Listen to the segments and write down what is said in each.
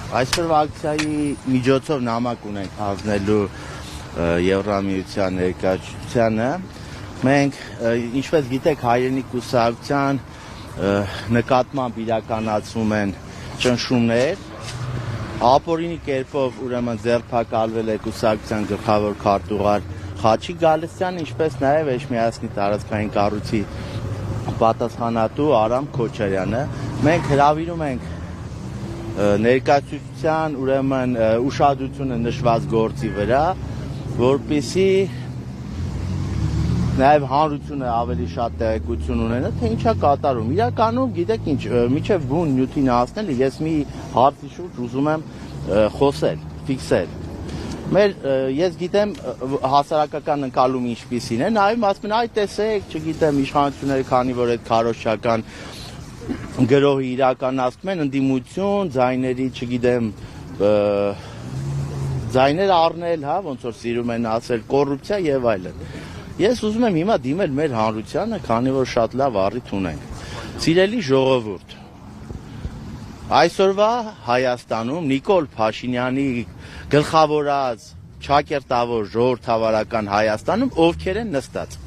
Այսօր ակցիայի միջոցով նամակ ունենք հանձնելու Եվրամիության ներկայացությանը։ Մենք, ինչպես գիտեք, հայրենիք կուսակցության նկատմամբ իրականացում են ճնշումներ, ապօրինի կերպով ուրեմն ձերբակալվել է կուսակցության գլխավոր քարտուղար Խաչիկ Գալստյանը, ինչպես նաև Էջմիածնի տարածքային կառույցի պատասխանատու Արամ Քոչարյանը։ Մենք հրավիրում ենք ներկայացության ուրեմն ուշադրությունը նշված գործի վրա, որպեսզի նաև հանրությունը ավելի շատ տեղեկություն ունենա, թե ինչա կատարում։ Իրականում, գիտեք ինչ, միջև բուն նյութին հասնել, ես մի հարցի շուրջ ուզում եմ խոսել, ֆիքսել։ Ես գիտեմ հասարակական ընկալումը ինչպիսին է, նաև ասում են, այ տեսեք, չգիտեմ, իշխանությունները քանի որ այդ քարոզչական գրոհի իրականացնում են ընդդիմություն, ձայների, չգիտեմ, ձայներ առնել, հա, ոնց որ սիրում են ասել, կոռուպցիա եւ այլն։ Ես ուզում եմ հիմա դիմել մեր հանրությանը, քանի որ շատ լավ առիթ ունենք։ Սիրելի ժողովուրդ, այսօրվա Հայաստանում Նիկոլ Փաշինյանի գլխավորած ճակերտավոր ժողովրդավարական Հայաստանում ովքեր են նստած։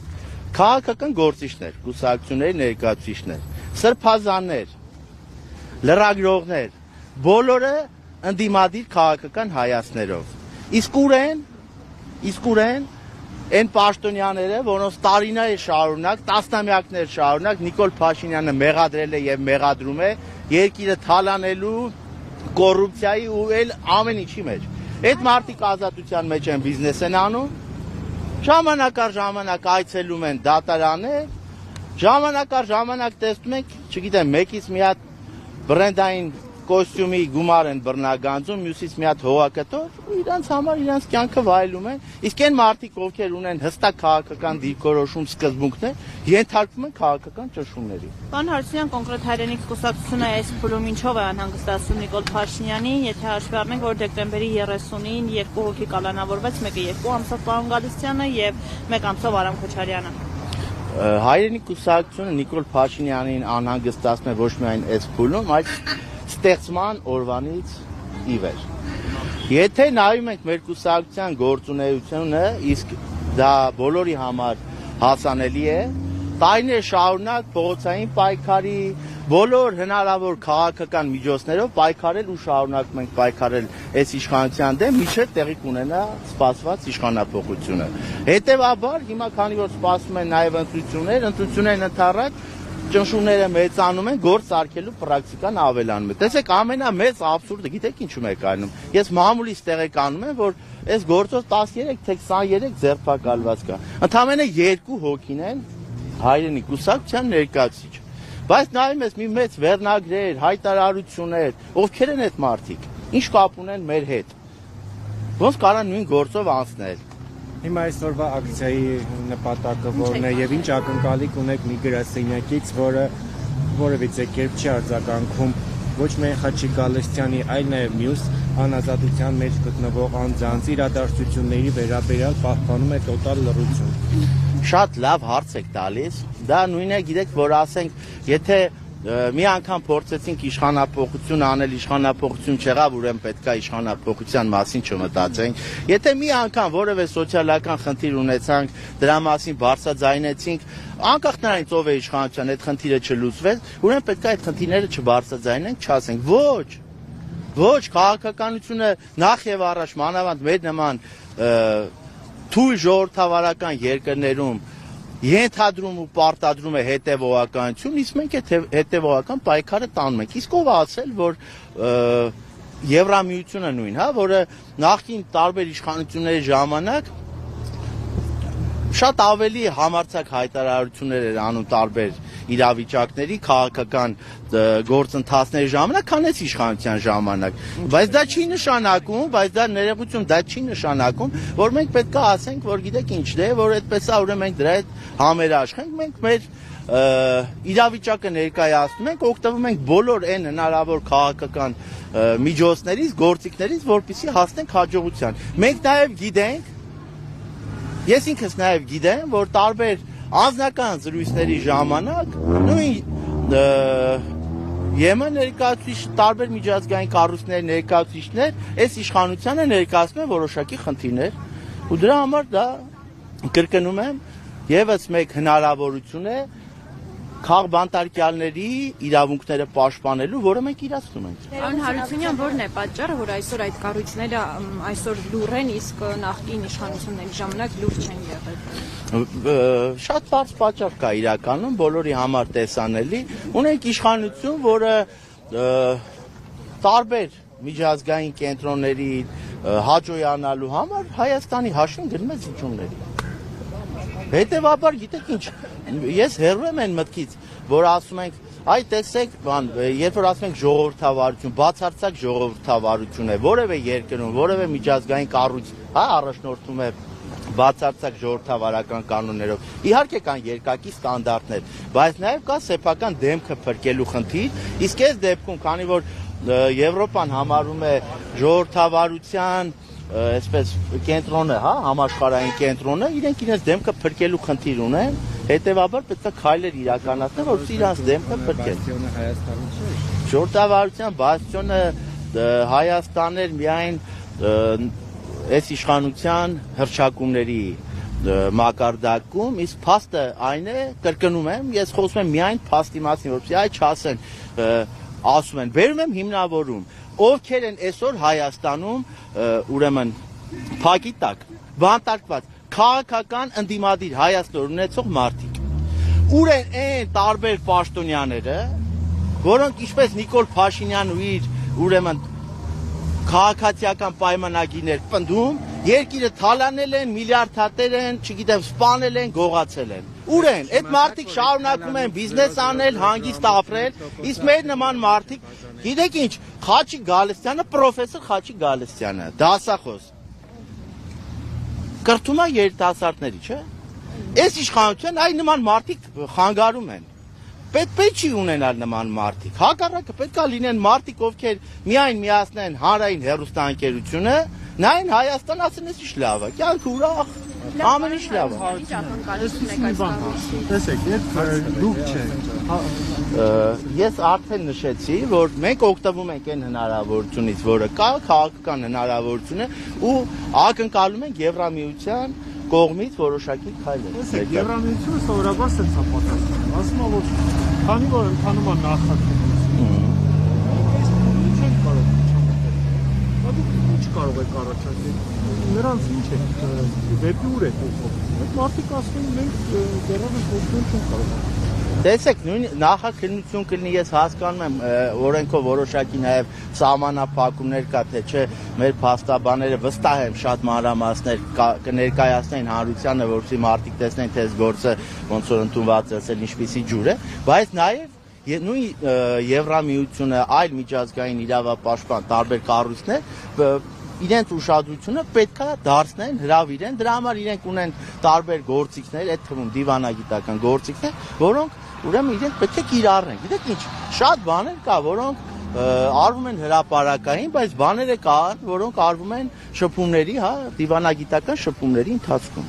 Քաղաքական գործիչներ, կուսակցությունների ներկայացուցիչներ, սրբազաններ, լրագրողներ, բոլորը ընդդիմադիր քաղաքական հայացքներով։ Իսկ ուրեն այն պաշտոնյաները, որոնց տարիներ շարունակ, տասնամյակներ շարունակ Նիկոլ Փաշինյանը մեղադրել է եւ մեղադրում է երկիրը թալանելու, կոռուպցիայի ու այլ ամեն ինչի մեջ։ Այդ մարդիկ ազատության մեջ են բիզնես են անում, ժամանակ առ ժամանակ այցելում են դատարաններ, ժամանակ առ ժամանակ տեսնում ենք, չգիտեմ, մեկից մի հատ բրենդային կոստյումի գումար են բռնագանձում, մյուսից մի հատ հողակտոր, ու իրանց համար իրանց կյանքը վայելում են։ Իսկ այն մարդիկ, ովքեր ունեն հստակ քաղաքական դիրքորոշում սկզբունքներ, ենթարկվում են քաղաքական ճնշումների։ Պարոն Հարությունյան, կոնկրետ հայրենիք կուսակցությունը այս փուլում ինչով է անհանգստացում Նիկոլ Փաշինյանին, եթե հաշվի առնենք, որ դեկտեմբերի 30-ին երկու հոգի կալանավորվեց, մեկը 2 ամսով պարոն Գալստյանը եւ 1 ամսով Արամ Քոչարյանը։ Հայրենիք կուսակցությունը Նիկոլ Փաշինյանին անհանգստացնում է ոչ միայն այս փուլում, այլ ստեղծման օրվանից ի վեր։ Եթե նայում ենք մեր կուսակցության գործունեությունը, իսկ դա բոլորի համար հասանելի է, տարիներ շարունակ փողոցային պայքարի, բոլոր հնարավոր քաղաքական միջոցներով պայքարել ու շարունակում ենք պայքարել այս իշխանության դեմ, մինչև տեղի կունենա սպասված իշխանափոխությունը։ Հետևաբար, հիմա քանի որ սպասում են նաև ընտրություններն ընդառաջ ճնշումները մեծանում են, գործ արկելու պրակտիկան ավելանում է։ Տեսեք, ամենամեծ աբսուրդը, գիտեք ինչու է կայանում։ Ես մամուլից տեղեկանում եմ, որ այս գործով 13 թե 23 ձերբակալված կա։ Ընդամենը 2 հոգին են հայրենիք կուսակցության ներկայացուցիչ։ Բայց նայում ես մի մեծ վերնագրեր, հայտարարություններ, ովքեր են այդ մարդիկ, ինչ կապ ունեն մեր հետ։ Ոնց կարան նույն գործով անցնել։ Հիմա այսօրվա ակցիայի նպատակը որն է եւ ինչ ակնկալիք ունեք մի գրասենյակից, որը որևիցե կերպ չի արձագանքում ոչ միայն Խաչիկ Գալստյանի, այլ նաեւ մյուս անազատության մեջ գտնվող անձանց իրադարձությունների վերաբերյալ պահպանում է տոտալ լռություն։ Շատ լավ հարց եք տալիս։ Դա նույնն է, գիտեք, որ ասենք, եթե մի անգամ փորձեցինք իշխանափոխություն անել, իշխանափոխություն չեղավ, ուրեմն պետքա իշխանափոխության մասին չմտածենք։ Եթե մի անգամ որևէ սոցիալական խնդիր ունեցանք, դրա մասին բարձրաձայնեցինք, անկախ նրանից ով է իշխանության, այդ խնդիրը չլուծվեց, ուրեմն պետքա այդ խնդիրները չբարձրաձայնենք, չասենք։ Ոչ, քաղաքականությունը նախ եւ առաջ մանավանդ մեր նման թույլ ժողովրդավարական երկրներում ենթադրում ու պարտադրում է հետևողականություն, իսկ մենք այդ հետևողական պայքարը տանում ենք։ Իսկ ով ասել, որ Եվրամիությունը նույն, հա, որը նախկին տարբեր իշխանությունների ժամանակ շատ ավելի համարձակ հայտարարություններ էր անում տարբեր իրավիճակների, քաղաքական գործընթացների ժամանակ, քան այս իշխանության ժամանակ։ Բայց դա չի նշանակում, բայց դա ներողություն, դա չի նշանակում, որ մենք պետք է ասենք, որ գիտեք ինչ դե, որ այդպես է, ուրեմն մենք դրա հետ համերաշխենք, մենք մեր իրավիճակը ներկայացնում ենք, օգտվում ենք բոլոր այն հնարավոր քաղաքական միջոցներից, գործիքներից, որպեսզի հասնենք հաջողության։ Մենք նաև գիտենք, ես ինքս նաև գիտեմ, որ տարբեր անձնական զրույցների ժամանակ նույն Եմը ներկայացուցիչ տարբեր միջազգային կառույցների ներկայացուցիչներ այս իշխանությանը ներկայացնում են որոշակի խնդիրներ ու դրա համար դա կրկնում եմ եւս մեկ հնարավորություն է քաղբանտարկյալների իրավունքները պաշտպանելու, որը մենք իրացնում ենք։ Պարոն Հարությունյան, ո՞րն է պատճառը, որ այսօր այդ կառույցները այսօր լուր են, իսկ նախկին իշխանությունների ժամանակ լուր չեն եղել։ Շատ բարձ պատճառ կա իրականում, բոլորի համար տեսանելի։ Ունենք իշխանություն, որը տարբեր միջազգային կենտրոնների հաջողանալու համար Հայաստանի հաշվին գնում է զիջումների։ Հետևաբար, գիտեք ինչ, ես հեռու եմ այն մտքից, որ ասում ենք, այ տեսեք, երբ որ ասում ենք ժողովրդավարություն, բացարձակ ժողովրդավարություն է, որևէ երկրում, որևէ միջազգային կառույց, հա, առաջնորդում է բացարձակ ժողովրդավարական կանոններով։ Իհարկե կան երկակի ստանդարտներ, բայց նաև կա սեփական դեմքը փրկելու խնդիր, իսկ այս դեպքում, քանի որ Եվրոպան համարում է ժողովրդավարության այսպես կենտրոնը, հա, համաշխարհային կենտրոնը, իրենք իրենց դեմքը փրկելու խնդիր ունեն, հետևաբար պետք է քայլեր իրականացնել, որպեսզի իրենց դեմքը փրկեն։ Ժողովրդավարության բաստիոնը Հայաստանն էր միայն այս իշխանության հռչակումների մակարդակում, իսկ փաստը այն է, կրկնում եմ, ես խոսում եմ միայն փաստի մասին, որպեսզի այ չասեն, ասում են, բերում եմ հիմնավորում, ովքեր են այսօր Հայաստանում ուրեմն փակի տակ բանտարկված քաղաքական ընդդիմադիր Հայաստան ունեցող մարդիկ ուր են այն տարբեր պաշտոնյաները, որոնք ինչպես Նիկոլ Փաշինյանն ու իր ուրեմն քաղաքացիական պայմանագիրներ պնդում, երկիրը թալանել են, միլիարդատեր են, չգիտեմ, սպանել են, գողացել են։ Ուր են? Այդ մարդիկ շարունակում են բիզնես անել, հանգիստ ապրել, իսկ մեր նման մարդիկ, գիտեք ինչ, Խաչիկ Գալստյանը, պրոֆեսոր Խաչիկ Գալստյանը, դասախոս, կրթում է երիտասարդների, չէ՞։ Այս իշխանության այ նման մարդիկ խանգարում են։ Պետք չի ունենալ նման մարդիկ։ Հակառակը պետք է լինեն մարդիկ, ովքեր միայն միացնեն հանրային հեռուստաընկերությունը, նայեն Հայաստան, ասեն, էս ինչ լավ է, կյանքը ուրախ, ամեն ինչ լավ է։ Տեսեք, երբ դուք չեք։ Ես արդեն նշեցի, որ մենք օգտվում ենք այն հնարավորությունից, որը կա, քաղաքական հնարավորություն է ու ակնկալում ենք Եվրամիության կողմից որոշակի քայլեր։ Տեսեք, Եվրամիությունը սովորաբար սենց է պատասխանում։ Ասում է, որ քանի որ ընթանում է նախաձեռնություն, չեն կարող չամտել։ Դուք ինչ կարող եք առաջարկել։ Նրանց ինչ է, դեպի ուր է փոխվում։ Այդ մարդիկ ասում են, մենք դեռևս ոչինչ չենք կարող։ Տեսեք, նույն նախաքննություն կլինի, ես հասկանում եմ, օրենքով որոշակի նաև սահմանափակումներ կա, թե չէ, մեր փաստաբանները վստահ եմ շատ մանրամասներ կներկայացնեն հանրությանը, որպեսզի մարդիկ տեսնեն, թե այս գործը ոնց որ ընդունված է, ինչպիսի ջուր է, բայց նաև նույն Եվրամիությունը, այլ միջազգային իրավապաշտպան տարբեր կառույցներ իրենց ուշադրությունը պետք է դարձնեն, հրավիրեն, դրա համար իրենք ունեն տարբեր գործիքներ, այդ թվում դիվանագիտական գործիքներ, որոնք ուրեմն իրենք պետք է կիրառեն։ Գիտեք ինչ, շատ բաներ կա, որոնք արվում են հրապարակային, բայց բաները կան, որոնք արվում են շփումների, հա, դիվանագիտական շփումների ընթացքում։